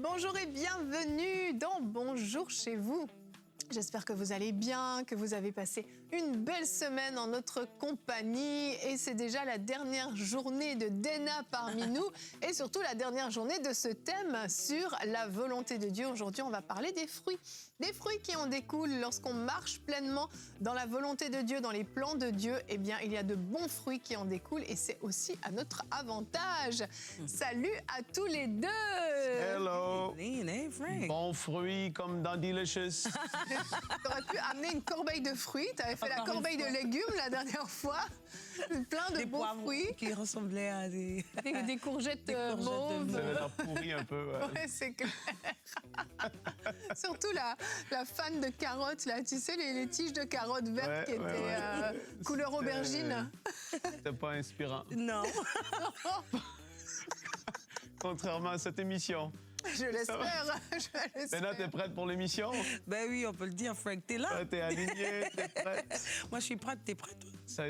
Bonjour et bienvenue dans Bonjour chez vous. J'espère que vous allez bien, que vous avez passé une belle semaine en notre compagnie. Et c'est déjà la dernière journée de Dena parmi nous et surtout la dernière journée de ce thème sur la volonté de Dieu. Aujourd'hui, on va parler des fruits. Des fruits qui en découlent lorsqu'on marche pleinement dans la volonté de Dieu, dans les plans de Dieu. Eh bien, il y a de bons fruits qui en découlent et c'est aussi à notre avantage. Salut à tous les deux. Hello. Hey, Frank. Bons fruits comme dans Delicious. T'aurais pu amener une corbeille de fruits. T'avais fait la corbeille de légumes la dernière fois. Plein de Des bons poivrons fruits. qui ressemblaient à des... Des courgettes, courgettes de mauves. Ça avait l'air pourri un peu. Ouais. Ouais, c'est clair. Surtout la fan de carottes, là, tu sais, les tiges de carottes vertes Ouais, qui étaient ouais. couleur aubergine. C'était pas inspirant. Non. Contrairement à cette émission. Je l'espère. Dena, t'es prête pour l'émission? Ben oui, on peut le dire, Frank. T'es là? Ouais, t'es alignée, t'es prête? Moi, je suis prête. T'es prête? Ça,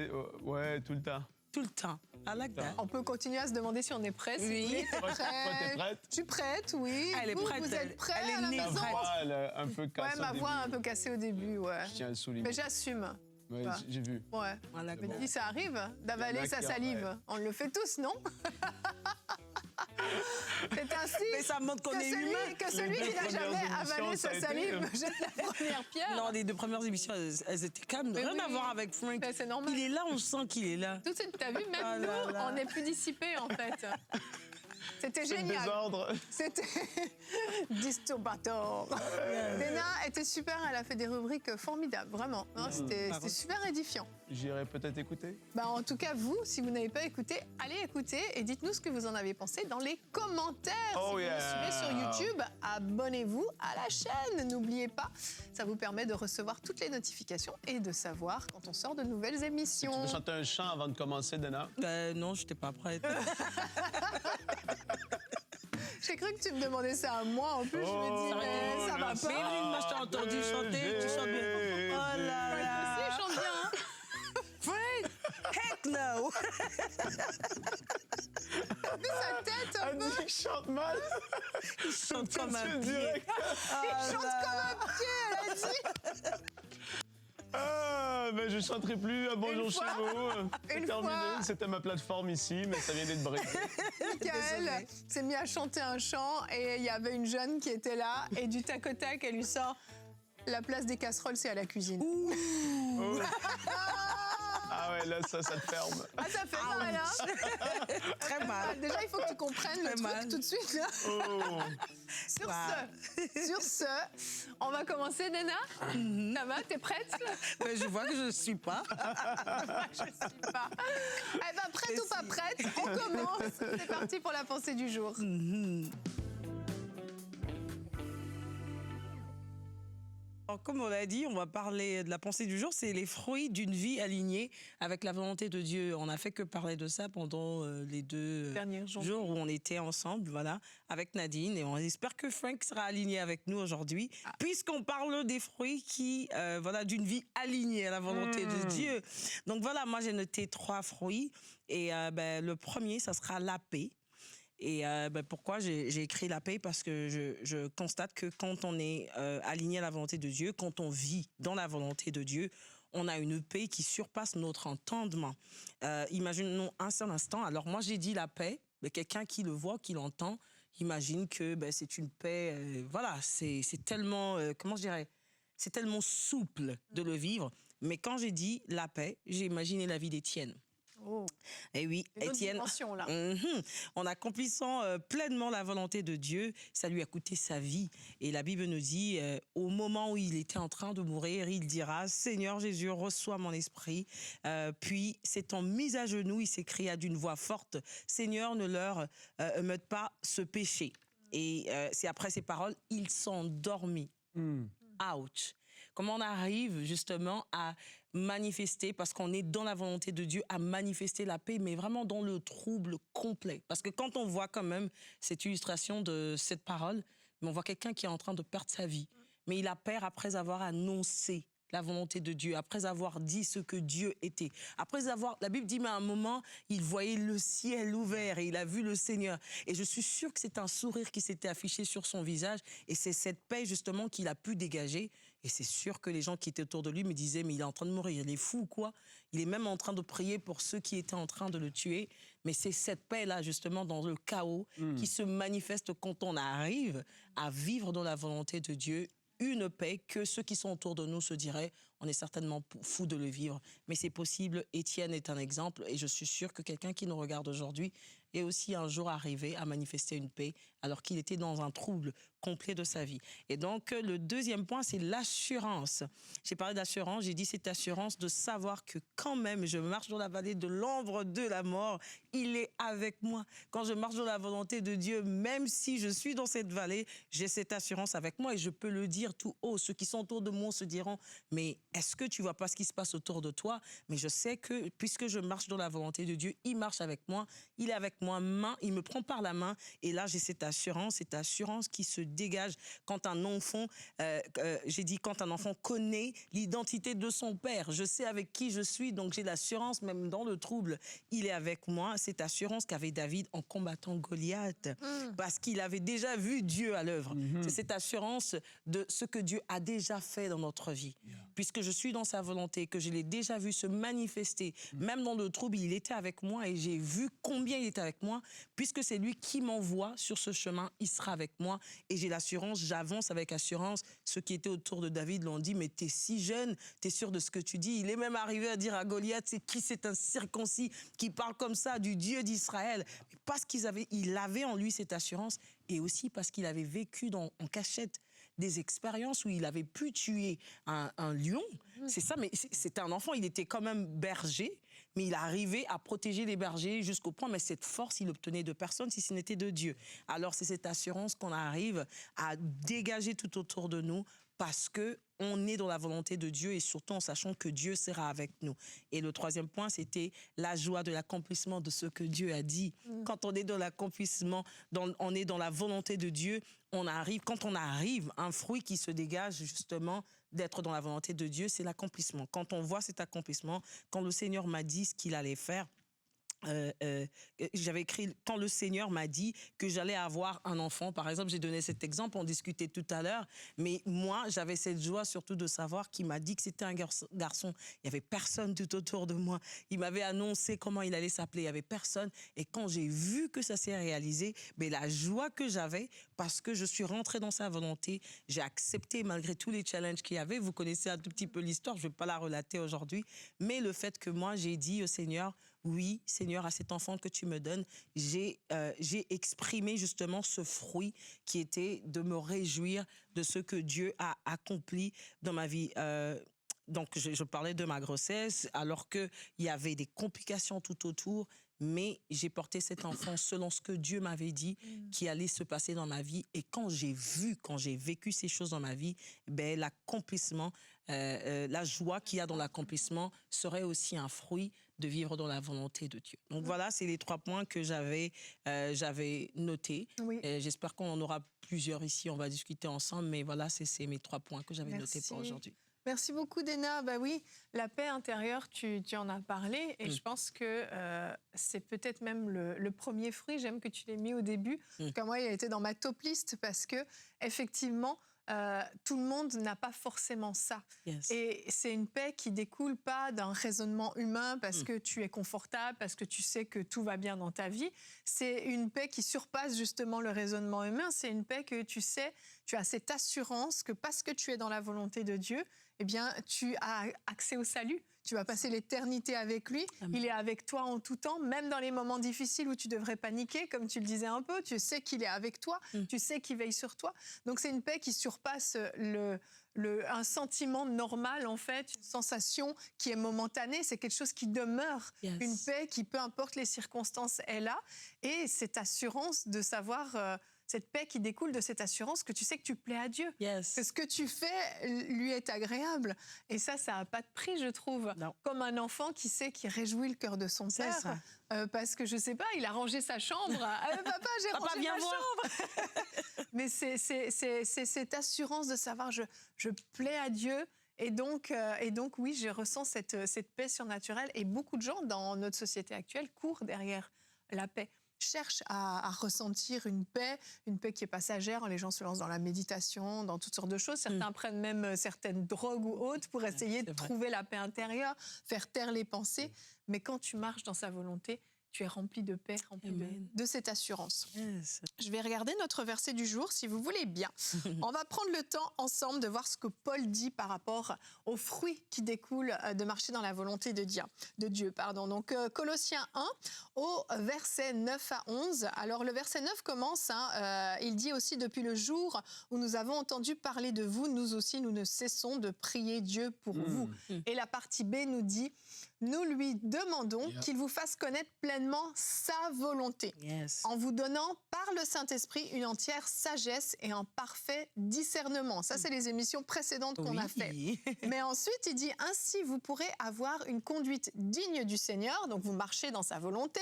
ouais, tout le temps. Tout le temps. I like that. On peut continuer à se demander si on est prêt. Si Oui. vous voulez. T'es Toi, t'es prête? Je suis prête, oui. Elle est prête, Vous êtes prêts elle est à la née Ta maison? prête. voix, elle a un peu cassée. Ouais, ma au voix début. un peu cassée au début, ouais. Je tiens à le souligner. Mais j'assume. Ouais, Bah. j'ai vu. Ouais. I like Mais that. si ça arrive Il y d'avaler en a sa qui en- salive, ouais. on le fait tous, non? C'est ainsi Mais ça montre qu'on est humain. que celui Les qui deux n'a jamais premières avalé émissions, ça sa a été, salive jette la première pierre. Non, les deux premières émissions, elles étaient calmes. Mais Rien oui. à voir avec Frank. Ben, c'est normal. Il est là, on sent qu'il est là. Tout de suite, t'as vu, même Ah là nous, là. on est plus dissipés, en fait. C'était C'est le génial. désordre. C'était disturbateur. Dena était super, elle a fait des rubriques formidables, vraiment. Hein, C'était super édifiant. J'irai peut-être écouter. Bah, en tout cas, vous, si vous n'avez pas écouté, allez écouter et dites-nous ce que vous en avez pensé dans les commentaires. Oh si vous yeah. nous suivez sur YouTube, abonnez-vous à la chaîne. N'oubliez pas, ça vous permet de recevoir toutes les notifications et de savoir quand on sort de nouvelles Tu émissions. veux chanter un chant avant de commencer, Dena? Non, je n'étais pas prête. J'ai cru que tu me demandais ça à moi. En plus, je me dis, mais ça va le pas. Mais Evelyne, moi, je t'ai entendu chanter. Tu chantes bien. Oh là là. Si, je chante bien. Hein. Frank, heck no. Mais sa tête, un Elle peu. dit que je chante mal. Il chante comme un C'est pied. direct. Il chante comme un pied, elle a dit. Ah, ben je chanterai plus à Bonjour Une chez fois. vous. C'est Une terminé. fois. C'était ma plateforme ici, mais ça vient d'être brisé. Michael s'est mis à chanter un chant et il y avait une jeune qui était là et du tac au tac, elle lui sort la place des casseroles, c'est à la cuisine. Oh. Ah ouais, là, ça te ferme. Ah, ça fait mal, hein? Très mal. Déjà, il faut que tu comprennes le Très truc mal. tout de suite, là. Oh. Sur ce, on va commencer, Dena. Ça va, t'es prête? Mais je vois que je ne suis pas. Je sais pas. Eh ben, prête ou pas prête, on commence. C'est parti pour la pensée du jour. Alors, comme on l'a dit, on va parler de la pensée du jour. C'est les fruits d'une vie alignée avec la volonté de Dieu. On n'a fait que parler de ça pendant les deux Derniers jours. jours où on était ensemble, voilà, avec Nadine. Et on espère que Frank sera aligné avec nous aujourd'hui, puisqu'on parle des fruits qui, voilà, d'une vie alignée à la volonté de Dieu. Donc voilà, moi j'ai noté 3 fruits. Et le premier, ça sera la paix. Et pourquoi j'ai écrit la paix? Parce que je constate que quand on est aligné à la volonté de Dieu, quand on vit dans la volonté de Dieu, on a une paix qui surpasse notre entendement. Imaginons un seul instant. Alors moi, j'ai dit la paix, mais quelqu'un qui le voit, qui l'entend, imagine que c'est une paix... voilà, c'est tellement... comment je dirais? C'est tellement souple de le vivre. Mais quand j'ai dit la paix, j'ai imaginé la vie d'Étienne. Oh, Et oui, une autre Étienne, dimension, là. en accomplissant pleinement la volonté de Dieu, ça lui a coûté sa vie. Et la Bible nous dit, au moment où il était en train de mourir, il dira, Seigneur Jésus, reçois mon esprit. Puis, s'étant mis à genoux, il s'écria d'une voix forte, Seigneur, ne leur meute pas ce péché. Et c'est après ces paroles, il s'endormit. Ouch. Comment on arrive justement à manifester, parce qu'on est dans la volonté de Dieu, à manifester la paix, mais vraiment dans le trouble complet. Parce que quand on voit quand même cette illustration de cette parole, on voit quelqu'un qui est en train de perdre sa vie, mais il la perd après avoir annoncé la volonté de Dieu, après avoir dit ce que Dieu était, après avoir, la Bible dit, mais à un moment, il voyait le ciel ouvert et il a vu le Seigneur. Et je suis sûre que c'est un sourire qui s'était affiché sur son visage et c'est cette paix justement qu'il a pu dégager. Et c'est sûr que les gens qui étaient autour de lui me disaient, mais il est en train de mourir, il est fou ou quoi? Il est même en train de prier pour ceux qui étaient en train de le tuer. Mais c'est cette paix-là, justement, dans le chaos, qui se manifeste quand on arrive à vivre dans la volonté de Dieu. Une paix que ceux qui sont autour de nous se diraient, on est certainement fous de le vivre. Mais c'est possible, Étienne est un exemple, et je suis sûre que quelqu'un qui nous regarde aujourd'hui est aussi un jour arrivé à manifester une paix alors qu'il était dans un trouble complet de sa vie. Et donc, le deuxième point, c'est l'assurance. J'ai parlé d'assurance, j'ai dit cette assurance de savoir que quand même, je marche dans la vallée de l'ombre de la mort, il est avec moi. Quand je marche dans la volonté de Dieu, même si je suis dans cette vallée, j'ai cette assurance avec moi et je peux le dire tout haut. Ceux qui sont autour de moi se diront, mais est-ce que tu vois pas ce qui se passe autour de toi? Mais je sais que puisque je marche dans la volonté de Dieu, il marche avec moi, il est avec moi, il me prend par la main et là j'ai cette assurance qui se dégage quand un enfant, quand un enfant connaît l'identité de son père. Je sais avec qui je suis, donc j'ai l'assurance même dans le trouble. Il est avec moi, cette assurance qu'avait David en combattant Goliath, parce qu'il avait déjà vu Dieu à l'œuvre. C'est cette assurance de ce que Dieu a déjà fait dans notre vie. Puisque je suis dans sa volonté, que je l'ai déjà vu se manifester, même dans le trouble, il était avec moi et j'ai vu combien il était avec moi. Puisque c'est lui qui m'envoie sur ce chemin, il sera avec moi et j'ai l'assurance, j'avance avec assurance. Ceux qui étaient autour de David l'ont dit, mais t'es si jeune, t'es sûr de ce que tu dis? Il est même arrivé à dire à Goliath, c'est qui cet incirconcis qui parle comme ça du Dieu d'Israël? Parce qu'il avait en lui cette assurance et aussi parce qu'il avait vécu en cachette des expériences où il avait pu tuer un lion. C'est ça, mais c'était un enfant, il était quand même berger, mais il arrivait à protéger les bergers jusqu'au point, mais cette force, il l'obtenait de personne si ce n'était de Dieu. Alors c'est cette assurance qu'on arrive à dégager tout autour de nous parce qu'on est dans la volonté de Dieu et surtout en sachant que Dieu sera avec nous. Et le troisième point, c'était la joie de l'accomplissement de ce que Dieu a dit. Quand on est dans l'accomplissement, on est dans la volonté de Dieu, quand on arrive, un fruit qui se dégage justement d'être dans la volonté de Dieu, c'est l'accomplissement. Quand on voit cet accomplissement, quand le Seigneur m'a dit ce qu'il allait faire, j'avais écrit quand le Seigneur m'a dit que j'allais avoir un enfant, par exemple, j'ai donné cet exemple, on discutait tout à l'heure, mais moi j'avais cette joie surtout de savoir qu'il m'a dit que c'était un garçon. Il y avait personne tout autour de moi, il m'avait annoncé comment il allait s'appeler, il y avait personne, et quand j'ai vu que ça s'est réalisé, mais la joie que j'avais parce que je suis rentrée dans sa volonté, j'ai accepté malgré tous les challenges qu'il y avait. Vous connaissez un tout petit peu l'histoire, je ne vais pas la relater aujourd'hui, mais le fait que moi j'ai dit au Seigneur, oui, Seigneur, à cet enfant que tu me donnes, j'ai exprimé justement ce fruit qui était de me réjouir de ce que Dieu a accompli dans ma vie. Donc, je parlais de ma grossesse, alors qu'il y avait des complications tout autour, mais j'ai porté cet enfant selon ce que Dieu m'avait dit qui allait se passer dans ma vie. Et quand j'ai vécu ces choses dans ma vie, ben, l'accomplissement, la joie qu'il y a dans l'accomplissement serait aussi un fruit de vivre dans la volonté de Dieu. Donc voilà, c'est les 3 points que j'avais notés. Oui. J'espère qu'on en aura plusieurs ici, on va discuter ensemble, mais voilà, c'est mes 3 points que j'avais notés pour aujourd'hui. Merci beaucoup, Déna. Bah oui, la paix intérieure, tu en as parlé, et je pense que c'est peut-être même le premier fruit. J'aime que tu l'aies mis au début. Comme moi, il a été dans ma top liste parce que effectivement, tout le monde n'a pas forcément ça. Yes. Et c'est une paix qui découle pas d'un raisonnement humain parce que tu es confortable, parce que tu sais que tout va bien dans ta vie. C'est une paix qui surpasse justement le raisonnement humain. C'est une paix que tu sais, tu as cette assurance que parce que tu es dans la volonté de Dieu, eh bien, tu as accès au salut. Tu vas passer l'éternité avec lui. Amen. Il est avec toi en tout temps, même dans les moments difficiles où tu devrais paniquer, comme tu le disais un peu. Tu sais qu'il est avec toi, tu sais qu'il veille sur toi. Donc, c'est une paix qui surpasse un sentiment normal, en fait, une sensation qui est momentanée. C'est quelque chose qui demeure. Yes. Une paix qui, peu importe les circonstances, est là. Et cette assurance de savoir... cette paix qui découle de cette assurance que tu sais que tu plais à Dieu. Yes. Que ce que tu fais lui est agréable. Et ça n'a pas de prix, je trouve. Non. Comme un enfant qui sait qu'il réjouit le cœur de son père. Parce que, je ne sais pas, il a rangé sa chambre. Papa, j'ai rangé ma chambre. Mais c'est cette assurance de savoir je plais à Dieu Et donc, oui, je ressens cette paix surnaturelle. Et beaucoup de gens dans notre société actuelle courent derrière la paix, cherchent à ressentir une paix qui est passagère. Les gens se lancent dans la méditation, dans toutes sortes de choses. Certains prennent même certaines drogues ou autres pour essayer de trouver la paix intérieure, faire taire les pensées. Mais quand tu marches dans sa volonté, tu es rempli de paix, rempli de cette assurance. Yes. Je vais regarder notre verset du jour, si vous voulez bien. On va prendre le temps ensemble de voir ce que Paul dit par rapport aux fruits qui découlent de marcher dans la volonté de Dieu. Donc, Colossiens 1, au verset 9 à 11. Alors, le verset 9 commence, il dit aussi « Depuis le jour où nous avons entendu parler de vous, nous aussi, nous ne cessons de prier Dieu pour vous. » Et la partie B nous dit « Nous lui demandons qu'il vous fasse connaître pleinement sa volonté, en vous donnant par le Saint-Esprit une entière sagesse et un parfait discernement. » Ça, c'est les émissions précédentes qu'on a faites. Mais ensuite, il dit « Ainsi, vous pourrez avoir une conduite digne du Seigneur, donc vous marchez dans sa volonté,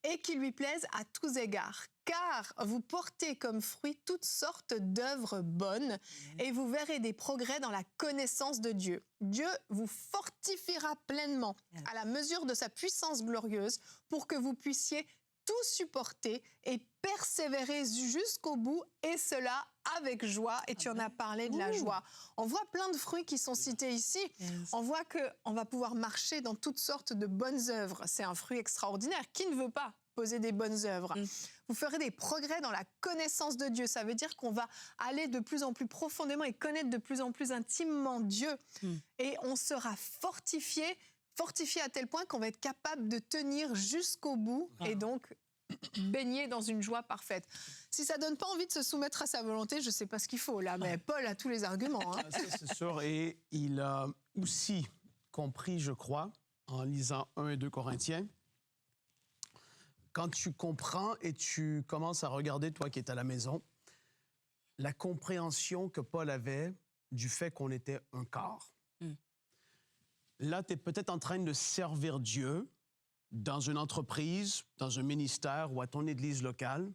et qui lui plaise à tous égards. Car vous portez comme fruit toutes sortes d'œuvres bonnes et vous verrez des progrès dans la connaissance de Dieu. Dieu vous fortifiera pleinement à la mesure de sa puissance glorieuse pour que vous puissiez tout supporter et persévérer jusqu'au bout, et cela avec joie. Et tu en as parlé de la joie. On voit plein de fruits qui sont cités ici. On voit qu'on va pouvoir marcher dans toutes sortes de bonnes œuvres. C'est un fruit extraordinaire. Qui ne veut pas poser des bonnes œuvres? Vous ferez des progrès dans la connaissance de Dieu. Ça veut dire qu'on va aller de plus en plus profondément et connaître de plus en plus intimement Dieu. Et on sera fortifié à tel point qu'on va être capable de tenir jusqu'au bout et donc baigner dans une joie parfaite. Si ça donne pas envie de se soumettre à sa volonté, je sais pas ce qu'il faut là, mais Paul a tous les arguments. Ça, c'est sûr. Et il a aussi compris, je crois, en lisant 1 et 2 Corinthiens, quand tu comprends et tu commences à regarder, toi qui es à la maison, la compréhension que Paul avait du fait qu'on était un corps. Là, tu es peut-être en train de servir Dieu dans une entreprise, dans un ministère ou à ton église locale,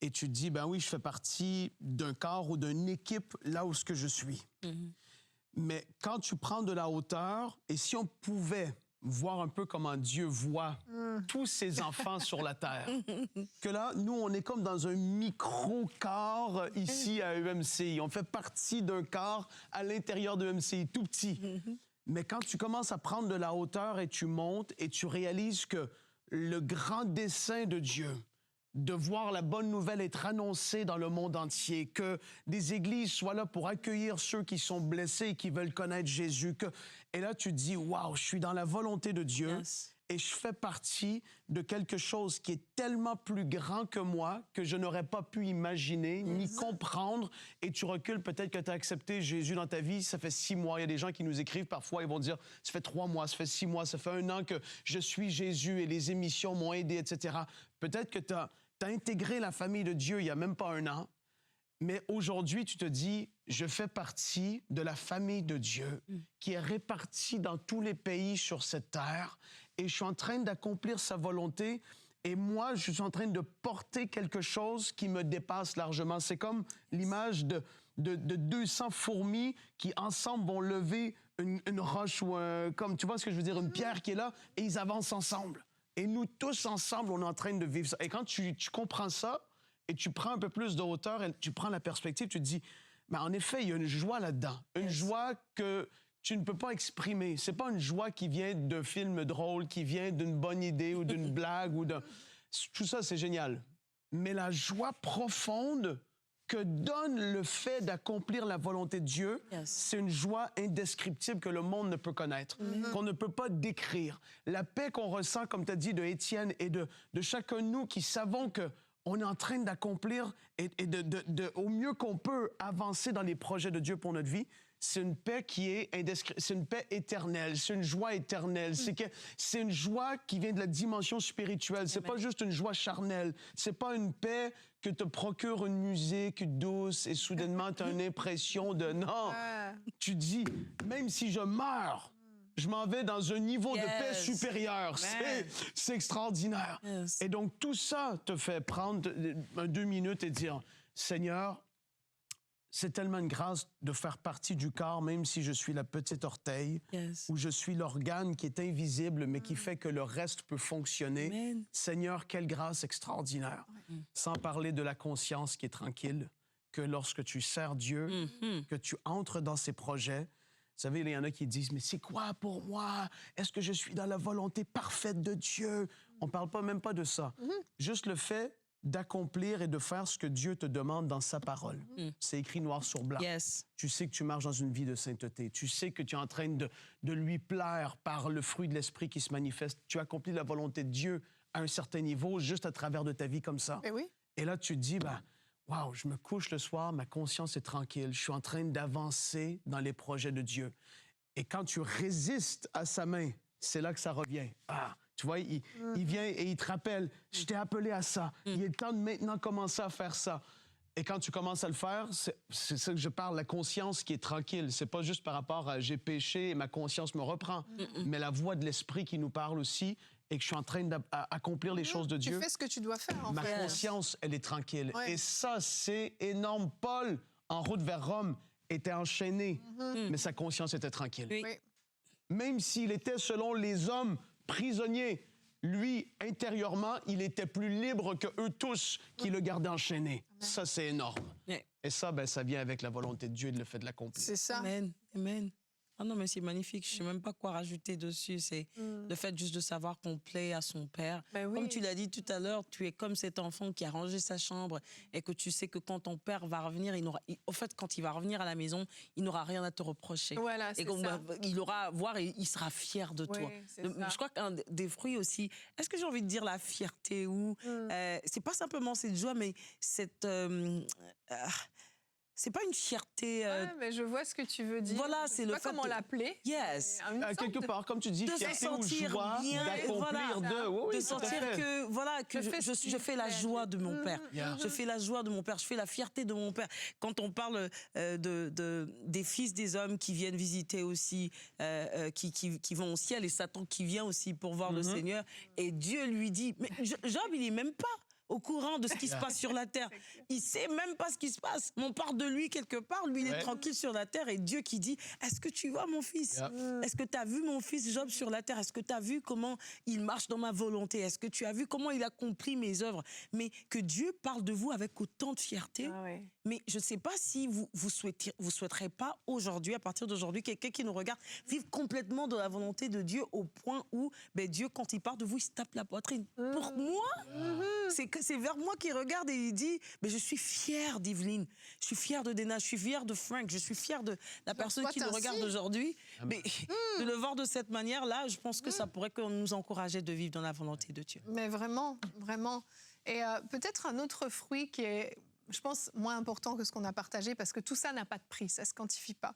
et tu te dis, ben oui, je fais partie d'un corps ou d'une équipe là où ce que je suis. Mais quand tu prends de la hauteur, et si on pouvait voir un peu comment Dieu voit tous ses enfants sur la terre, que là, nous, on est comme dans un micro-corps ici à EMCI. On fait partie d'un corps à l'intérieur de EMCI, tout petit. Mais quand tu commences à prendre de la hauteur et tu montes et tu réalises que le grand dessein de Dieu, de voir la bonne nouvelle être annoncée dans le monde entier, que des églises soient là pour accueillir ceux qui sont blessés et qui veulent connaître Jésus. Et là, tu te dis, waouh, je suis dans la volonté de Dieu. Et je fais partie de quelque chose qui est tellement plus grand que moi que je n'aurais pas pu imaginer ni comprendre. Et tu recules, peut-être que tu as accepté Jésus dans ta vie, ça fait 6 mois. Il y a des gens qui nous écrivent parfois, ils vont dire, ça fait 3 mois, ça fait 6 mois, ça fait 1 an que je suis Jésus et les émissions m'ont aidé, etc. Peut-être que tu as intégré la famille de Dieu il n'y a même pas 1 an. Mais aujourd'hui, tu te dis, je fais partie de la famille de Dieu qui est répartie dans tous les pays sur cette terre et je suis en train d'accomplir sa volonté et moi, je suis en train de porter quelque chose qui me dépasse largement. C'est comme l'image de 200 fourmis qui, ensemble, vont lever une roche ou comme, tu vois ce que je veux dire, une pierre qui est là et ils avancent ensemble. Et nous tous ensemble, on est en train de vivre ça. Et quand tu comprends ça, et tu prends un peu plus de hauteur, et tu prends la perspective, tu te dis, mais en effet, il y a une joie là-dedans. Une joie que tu ne peux pas exprimer. C'est pas une joie qui vient d'un film drôle, qui vient d'une bonne idée ou d'une blague ou d'un... Tout ça, c'est génial. Mais la joie profonde que donne le fait d'accomplir la volonté de Dieu, c'est une joie indescriptible que le monde ne peut connaître, qu'on ne peut pas décrire. La paix qu'on ressent, comme tu as dit, de Étienne et de chacun de nous qui savons que on est en train d'accomplir et au mieux qu'on peut avancer dans les projets de Dieu pour notre vie. C'est une paix qui est c'est une paix éternelle, c'est une joie éternelle. C'est une joie qui vient de la dimension spirituelle. C'est pas juste une joie charnelle. C'est pas une paix que te procure une musique douce et soudainement tu as une impression de non. Tu dis, même si je meurs, je m'en vais dans un niveau de paix supérieur. C'est extraordinaire. Et donc, tout ça te fait prendre 2 minutes et dire, Seigneur, c'est tellement une grâce de faire partie du corps, même si je suis la petite orteil, Yes. ou je suis l'organe qui est invisible, mais qui fait que le reste peut fonctionner. Amen. Seigneur, quelle grâce extraordinaire. Sans parler de la conscience qui est tranquille, que lorsque tu sers Dieu, que tu entres dans ses projets. Vous savez, il y en a qui disent, mais c'est quoi pour moi? Est-ce que je suis dans la volonté parfaite de Dieu? On ne parle pas, même pas de ça. Juste le fait d'accomplir et de faire ce que Dieu te demande dans sa parole. C'est écrit noir sur blanc. Yes. Tu sais que tu marches dans une vie de sainteté. Tu sais que tu es en train de lui plaire par le fruit de l'Esprit qui se manifeste. Tu accomplis la volonté de Dieu à un certain niveau juste à travers de ta vie comme ça. Eh oui. Et là, tu te dis, ben, wow, je me couche le soir, ma conscience est tranquille. Je suis en train d'avancer dans les projets de Dieu. Et quand tu résistes à sa main, c'est là que ça revient. Ah, tu vois, il vient et il te rappelle, je t'ai appelé à ça. Il est temps de maintenant commencer à faire ça. Et quand tu commences à le faire, c'est ça que je parle, la conscience qui est tranquille. C'est pas juste par rapport à j'ai péché et ma conscience me reprend, mais la voix de l'Esprit qui nous parle aussi et que je suis en train d'accomplir les choses de Dieu. Tu fais ce que tu dois faire, en Ma fait. conscience, elle est tranquille. Ouais. Et ça, c'est énorme. Paul, en route vers Rome, était enchaîné, mais sa conscience était tranquille. Oui. Oui. Même s'il était, selon les hommes, prisonnier, lui, intérieurement, il était plus libre que eux tous qui le gardaient enchaîné. Ça, c'est énorme. Ouais. Et ça, ben, ça vient avec la volonté de Dieu et le fait de l'accomplir. C'est ça. Amen. Amen. Ah non, mais c'est magnifique. Je ne sais même pas quoi rajouter dessus. C'est le fait juste de savoir qu'on plaît à son Père. Ben oui. Comme tu l'as dit tout à l'heure, tu es comme cet enfant qui a rangé sa chambre et que tu sais que quand ton Père va revenir, au fait, quand il va revenir à la maison, il n'aura rien à te reprocher. Voilà, Et c'est qu'on ça. il aura à voir et il sera fier de Oui, toi. c'est ça. Je crois qu'un des fruits aussi, est-ce que j'ai envie de dire la fierté ou c'est pas simplement cette joie, mais cette c'est pas une fierté. Ouais, mais je vois ce que tu veux dire. Voilà, Je c'est sais le pas fait comment de- l'appeler. Yes. Une sorte Quelque de- part, comme tu dis, de se fierté ou sentir joie bien, d'accomplir voilà. de... Oui, oui, De tout à sentir fait. que voilà que Je fais ce je qu'il fais la fait. joie de mon père. Yeah. Je fais la joie de mon père. Je fais la fierté de mon père. Quand on parle des fils des hommes qui viennent visiter aussi, qui vont au ciel et Satan qui vient aussi pour voir le Seigneur et Dieu lui dit mais Job il est même pas au courant de ce qui se passe sur la terre. Il sait même pas ce qui se passe. Mais on part de lui quelque part. Lui, il est Ouais. tranquille sur la terre. Et Dieu qui dit, est-ce que tu vois mon fils? Yeah. Est-ce que tu as vu mon fils Job sur la terre? Est-ce que tu as vu comment il marche dans ma volonté? Est-ce que tu as vu comment il accomplit mes œuvres? Mais que Dieu parle de vous avec autant de fierté. Ah ouais. Mais je ne sais pas si vous souhaiterez pas aujourd'hui, à partir d'aujourd'hui, quelqu'un qui nous regarde, vivre complètement de la volonté de Dieu au point où Dieu, quand il parle de vous, il se tape la poitrine. Pour moi, c'est vers moi qu'il regarde et il dit je suis fière d'Yveline, je suis fière de Dena, je suis fière de Frank, je suis fière de la personne qui nous ainsi. regarde aujourd'hui. Mais de le voir de cette manière-là, je pense que ça pourrait nous encourager de vivre dans la volonté de Dieu. Mais vraiment, vraiment. Et peut-être un autre fruit qui est, je pense, moins important que ce qu'on a partagé, parce que tout ça n'a pas de prix, ça ne se quantifie pas.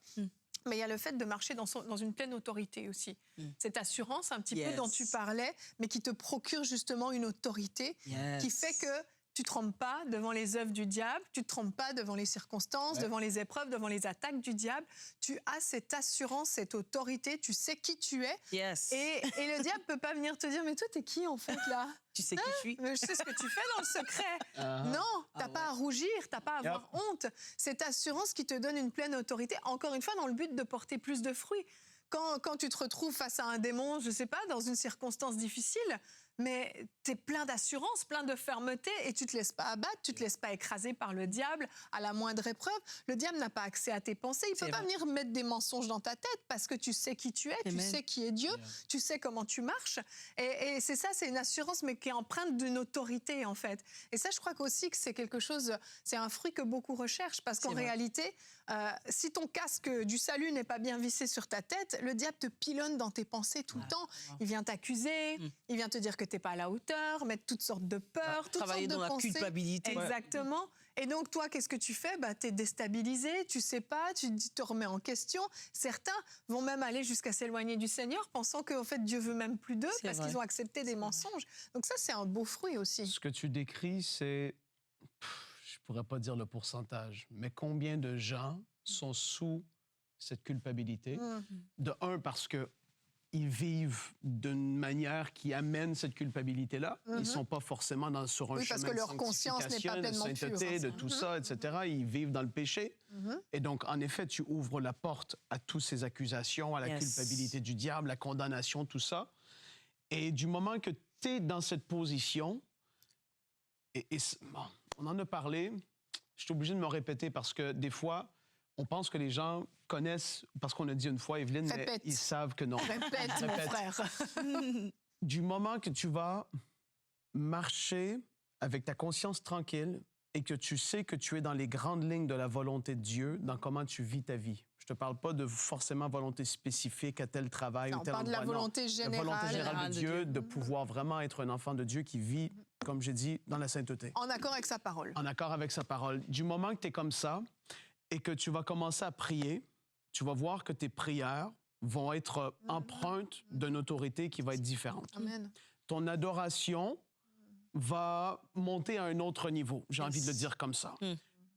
Mais il y a le fait de marcher dans une pleine autorité aussi. Cette assurance un petit peu Yes. dont tu parlais, mais qui te procure justement une autorité Yes. qui fait que tu ne te trompes pas devant les œuvres du diable, tu ne te trompes pas devant les circonstances, devant les épreuves, devant les attaques du diable. Tu as cette assurance, cette autorité, tu sais qui tu es. Yes. Et le diable ne peut pas venir te dire « Mais toi, t'es qui en fait là ?» Tu sais qui je suis? Mais je sais ce que tu fais dans le secret. Non, t'as pas à rougir, t'as pas à avoir honte. Cette assurance qui te donne une pleine autorité, encore une fois, dans le but de porter plus de fruits. Quand tu te retrouves face à un démon, je sais pas, dans une circonstance difficile, mais tu es plein d'assurance, plein de fermeté et tu te laisses pas abattre, tu te laisses pas écraser par le diable à la moindre épreuve. Le diable n'a pas accès à tes pensées, il peut pas venir mettre des mensonges dans ta tête parce que tu sais qui tu es, tu sais qui est Dieu, tu sais comment tu marches. Et c'est ça, c'est une assurance mais qui est empreinte d'une autorité en fait. Et ça, je crois aussi que c'est quelque chose, c'est un fruit que beaucoup recherchent parce qu'en réalité, si ton casque du salut n'est pas bien vissé sur ta tête, le diable te pilonne dans tes pensées tout le temps. Il vient t'accuser, il vient te dire que t'es pas à la hauteur, mettre toutes sortes de peurs, toutes travailler sortes de dans la pensées. culpabilité. Exactement. Et donc, toi, qu'est-ce que tu fais? T'es déstabilisé, tu sais pas, tu te remets en question. Certains vont même aller jusqu'à s'éloigner du Seigneur, pensant qu'en fait, Dieu veut même plus d'eux parce qu'ils ont accepté des mensonges. Donc ça, c'est un beau fruit aussi. Ce que tu décris, c'est... Je pourrais pas dire le pourcentage, mais combien de gens sont sous cette culpabilité? De un, parce que ils vivent d'une manière qui amène cette culpabilité-là. Ils ne sont pas forcément sur un chemin parce que leur conscience n'est pas de pleinement sainteté, pure. de tout ça, etc. Ils vivent dans le péché. Et donc, en effet, tu ouvres la porte à toutes ces accusations, à la culpabilité du diable, la condamnation, tout ça. Et du moment que tu es dans cette position, bon, on en a parlé, je suis obligé de me répéter parce que des fois, on pense que les gens connaissent, parce qu'on a dit une fois, Evelyne, mais ils savent que non. Répète, mon frère. Du moment que tu vas marcher avec ta conscience tranquille et que tu sais que tu es dans les grandes lignes de la volonté de Dieu, dans comment tu vis ta vie. Je ne te parle pas de forcément volonté spécifique à tel travail ou tel endroit. On parle de la volonté générale. La volonté générale de Dieu, de pouvoir vraiment être un enfant de Dieu qui vit, comme j'ai dit, dans la sainteté. En accord avec sa parole. En accord avec sa parole. Du moment que tu es comme ça et que tu vas commencer à prier, tu vas voir que tes prières vont être empreintes d'une autorité qui va être différente. Amen. Ton adoration va monter à un autre niveau, j'ai envie de le dire comme ça.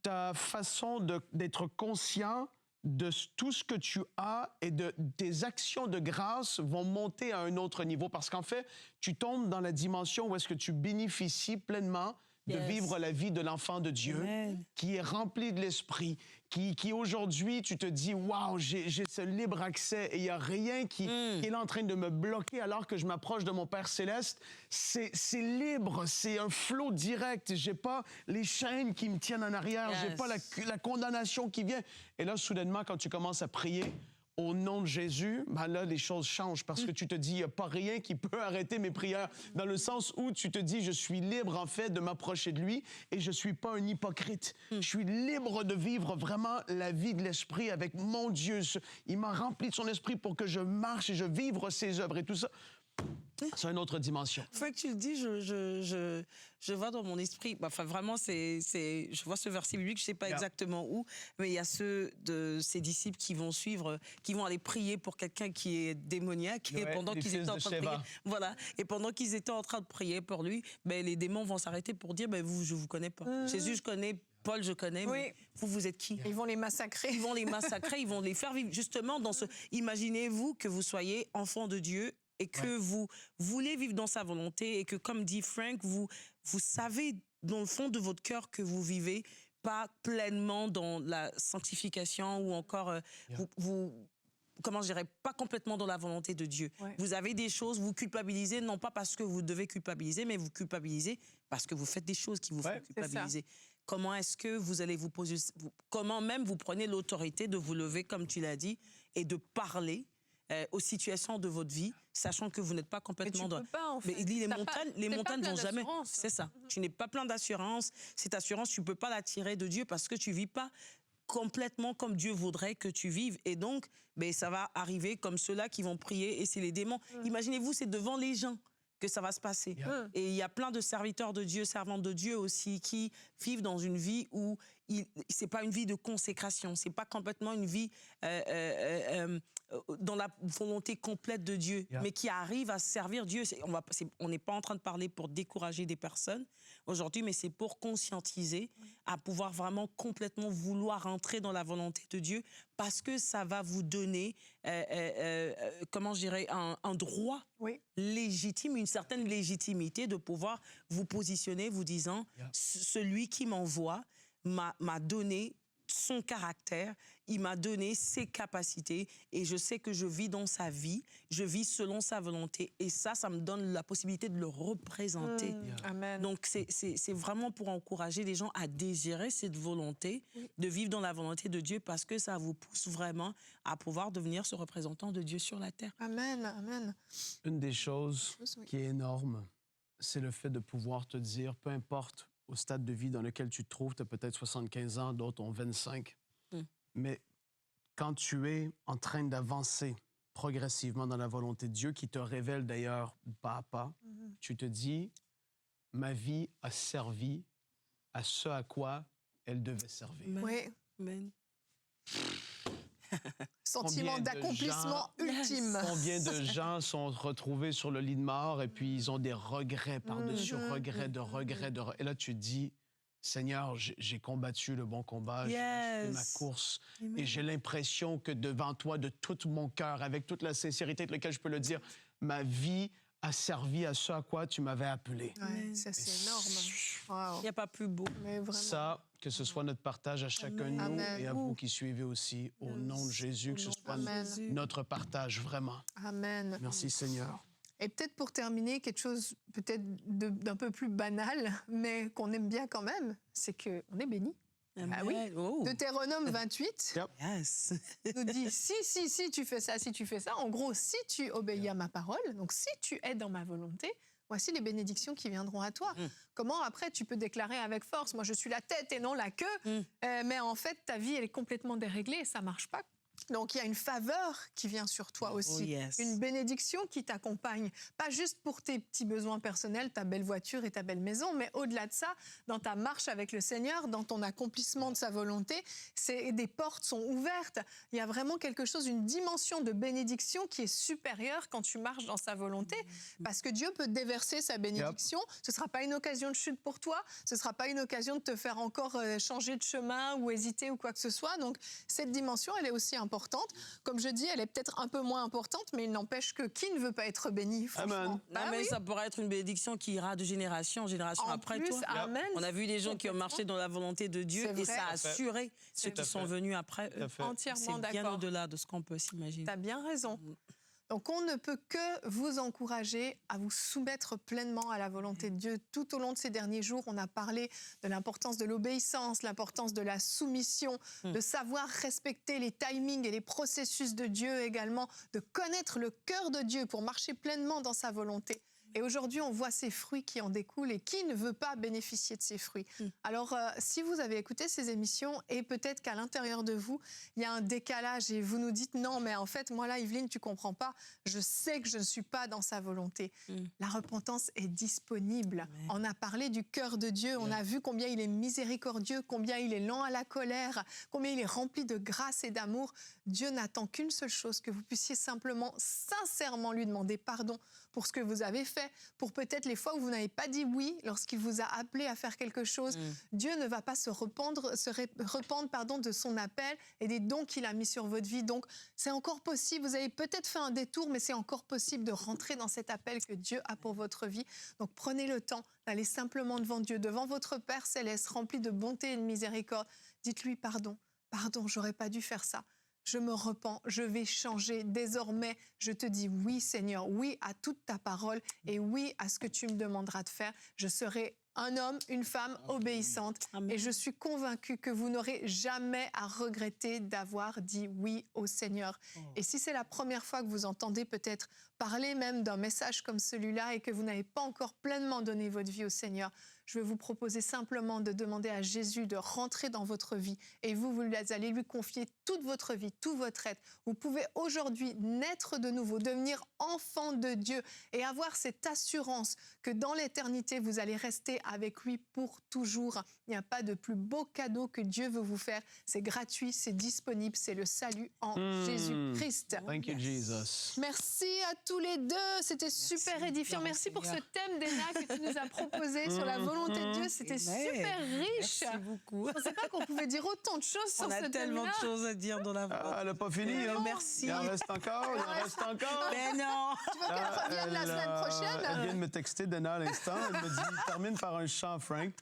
Ta façon d'être conscient de tout ce que tu as et de tes actions de grâce vont monter à un autre niveau parce qu'en fait, tu tombes dans la dimension où est-ce que tu bénéficies pleinement de vivre la vie de l'enfant de Dieu qui est rempli de l'esprit, qui aujourd'hui, tu te dis, waouh, j'ai ce libre accès et il n'y a rien qui est là en train de me bloquer alors que je m'approche de mon Père Céleste. C'est libre, c'est un flot direct. J'ai pas les chaînes qui me tiennent en arrière, j'ai pas la condamnation qui vient. Et là, soudainement, quand tu commences à prier, au nom de Jésus, ben là, les choses changent parce que tu te dis, il n'y a pas rien qui peut arrêter mes prières. Dans le sens où tu te dis, je suis libre, en fait, de m'approcher de lui et je ne suis pas un hypocrite. Je suis libre de vivre vraiment la vie de l'Esprit avec mon Dieu. Il m'a rempli de son esprit pour que je marche et je vivre ses œuvres et tout ça. C'est une autre dimension. Fait que tu le dis, je vois dans mon esprit, enfin vraiment, je vois ce verset biblique, je ne sais pas exactement où, mais il y a ceux de ses disciples qui vont suivre, qui vont aller prier pour quelqu'un qui est démoniaque, et pendant qu'ils étaient en train de prier, voilà, et pendant qu'ils étaient en train de prier pour lui, ben, les démons vont s'arrêter pour dire, ben, je ne vous connais pas. Jésus, je connais. Paul, je connais, mais vous êtes qui? Ils vont les massacrer. Ils vont les massacrer, ils vont les faire vivre. Justement, dans ce... Imaginez-vous que vous soyez enfant de Dieu et que vous voulez vivre dans sa volonté et que, comme dit Frank, vous savez dans le fond de votre cœur que vous vivez pas pleinement dans la sanctification ou encore comment je dirais, pas complètement dans la volonté de Dieu. Vous avez des choses, vous culpabilisez, non pas parce que vous devez culpabiliser, mais vous culpabilisez parce que vous faites des choses qui vous font culpabiliser. Comment est-ce que vous allez vous poser... Comment même vous prenez l'autorité de vous lever, comme tu l'as dit, et de parler aux situations de votre vie, sachant que vous n'êtes pas complètement dans... Pas, en fait. Mais les montagnes vont jamais... C'est ça. Tu n'es pas plein d'assurance. Cette assurance, tu ne peux pas la tirer de Dieu parce que tu ne vis pas complètement comme Dieu voudrait que tu vives. Et donc, ça va arriver comme ceux-là qui vont prier et c'est les démons. Imaginez-vous, c'est devant les gens que ça va se passer. Et il y a plein de serviteurs de Dieu, servantes de Dieu aussi, qui vivent dans une vie où c'est pas une vie de consécration, c'est pas complètement une vie dans la volonté complète de Dieu, mais qui arrive à servir Dieu. On n'est pas en train de parler pour décourager des personnes aujourd'hui, mais c'est pour conscientiser à pouvoir vraiment complètement vouloir entrer dans la volonté de Dieu parce que ça va vous donner, comment je dirais, un droit légitime, une certaine légitimité de pouvoir vous positionner, vous disant, celui qui m'envoie m'a donné son caractère, il m'a donné ses capacités et je sais que je vis dans sa vie, je vis selon sa volonté et ça me donne la possibilité de le représenter. Amen. Donc c'est vraiment pour encourager les gens à désirer cette volonté, de vivre dans la volonté de Dieu parce que ça vous pousse vraiment à pouvoir devenir ce représentant de Dieu sur la terre. Amen, amen. Une des choses qui est énorme, c'est le fait de pouvoir te dire, peu importe au stade de vie dans lequel tu te trouves, tu as peut-être 75 ans, d'autres ont 25. Mais quand tu es en train d'avancer progressivement dans la volonté de Dieu, qui te révèle d'ailleurs pas à pas, tu te dis, ma vie a servi à ce à quoi elle devait servir. Oui. Amen. Sentiment d'accomplissement ultime. Combien de gens sont retrouvés sur le lit de mort et puis ils ont des regrets par-dessus regrets. Et là, tu te dis, Seigneur, j'ai combattu le bon combat, j'ai achevé ma course, et j'ai l'impression que devant toi, de tout mon cœur, avec toute la sincérité avec laquelle je peux le dire, ma vie a servi à ce à quoi tu m'avais appelé. Ouais, ça, c'est énorme. Il n'y a pas plus beau. Mais vraiment. Ça, que ce soit notre partage à chacun de nous Amen. et à vous qui suivez aussi, au nom de Jésus, que ce soit notre partage, vraiment. Amen. Merci, Seigneur. Et peut-être pour terminer, quelque chose peut-être d'un peu plus banal, mais qu'on aime bien quand même, c'est qu'on est béni. Ah oui. Deutéronome 28 Yes. nous dit si tu fais ça, si tu fais ça. En gros, si tu obéis à ma parole, donc si tu es dans ma volonté, voici les bénédictions qui viendront à toi. Comment après tu peux déclarer avec force, moi je suis la tête et non la queue, mais en fait ta vie elle est complètement déréglée et ça marche pas. Donc, il y a une faveur qui vient sur toi aussi, une bénédiction qui t'accompagne, pas juste pour tes petits besoins personnels, ta belle voiture et ta belle maison, mais au-delà de ça, dans ta marche avec le Seigneur, dans ton accomplissement de sa volonté, des portes sont ouvertes. Il y a vraiment quelque chose, une dimension de bénédiction qui est supérieure quand tu marches dans sa volonté, parce que Dieu peut déverser sa bénédiction. Ce ne sera pas une occasion de chute pour toi, ce ne sera pas une occasion de te faire encore changer de chemin ou hésiter ou quoi que ce soit. Donc, cette dimension, elle est aussi importante. Comme je dis, elle est peut-être un peu moins importante, mais il n'empêche que qui ne veut pas être béni, franchement. Mais ça pourrait être une bénédiction qui ira de génération en génération après toi. Amen. On a vu des gens qui ont marché dans la volonté de Dieu et ça a assuré ceux qui sont venus après eux. Entièrement d'accord. C'est bien au-delà de ce qu'on peut s'imaginer. Tu as bien raison. Donc, on ne peut que vous encourager à vous soumettre pleinement à la volonté de Dieu. Tout au long de ces derniers jours, on a parlé de l'importance de l'obéissance, l'importance de la soumission, de savoir respecter les timings et les processus de Dieu également, de connaître le cœur de Dieu pour marcher pleinement dans sa volonté. Et aujourd'hui, on voit ces fruits qui en découlent et qui ne veut pas bénéficier de ces fruits. Alors, si vous avez écouté ces émissions et peut-être qu'à l'intérieur de vous, il y a un décalage et vous nous dites « Non, mais en fait, moi là, Yveline, tu comprends pas. Je sais que je ne suis pas dans sa volonté. » La repentance est disponible. On a parlé du cœur de Dieu. On a vu combien il est miséricordieux, combien il est lent à la colère, combien il est rempli de grâce et d'amour. Dieu n'attend qu'une seule chose, que vous puissiez simplement, sincèrement lui demander pardon pour ce que vous avez fait, pour peut-être les fois où vous n'avez pas dit oui lorsqu'il vous a appelé à faire quelque chose. Dieu ne va pas se rependre de son appel et des dons qu'il a mis sur votre vie. Donc, c'est encore possible. Vous avez peut-être fait un détour, mais c'est encore possible de rentrer dans cet appel que Dieu a pour votre vie. Donc, prenez le temps d'aller simplement devant Dieu, devant votre Père céleste, rempli de bonté et de miséricorde. Dites-lui pardon. Pardon, j'aurais pas dû faire ça. Je me repens, je vais changer. Désormais, je te dis oui, Seigneur, oui à toute ta parole et oui à ce que tu me demanderas de faire. Je serai un homme, une femme obéissante. Et je suis convaincue que vous n'aurez jamais à regretter d'avoir dit oui au Seigneur. Et si c'est la première fois que vous entendez peut-être parler même d'un message comme celui-là et que vous n'avez pas encore pleinement donné votre vie au Seigneur, je vais vous proposer simplement de demander à Jésus de rentrer dans votre vie et vous allez lui confier toute votre vie, tout votre être. Vous pouvez aujourd'hui naître de nouveau, devenir enfant de Dieu et avoir cette assurance que dans l'éternité, vous allez rester avec lui pour toujours. Il n'y a pas de plus beau cadeau que Dieu veut vous faire. C'est gratuit, c'est disponible, c'est le salut en Jésus-Christ. Thank you, Jesus. Merci à tous les deux, c'était super édifiant. Merci pour ce thème, Déna, que tu nous as proposé sur la volonté de Dieu. C'était super riche. Merci beaucoup. Je ne pensais pas qu'on pouvait dire autant de choses sur ce thème-là. On a tellement de choses à dire dans la volonté. Elle n'a pas fini, hein? Merci. Il en reste encore, il en reste encore. Mais non. Tu veux qu'elle revienne la semaine prochaine? Elle vient de me texter, Dana, à l'instant. Elle me dit, termine par un chant, Frank.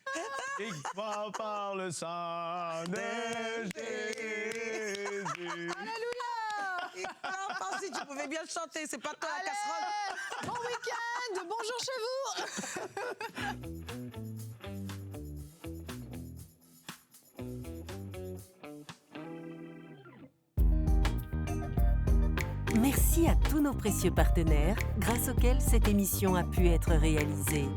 Et va par le sang de Jésus. Alléluia! Attends, si tu pouvais bien le chanter, c'est pas toi la casserole. Bon week-end, bonjour chez vous. Merci à tous nos précieux partenaires grâce auxquels cette émission a pu être réalisée.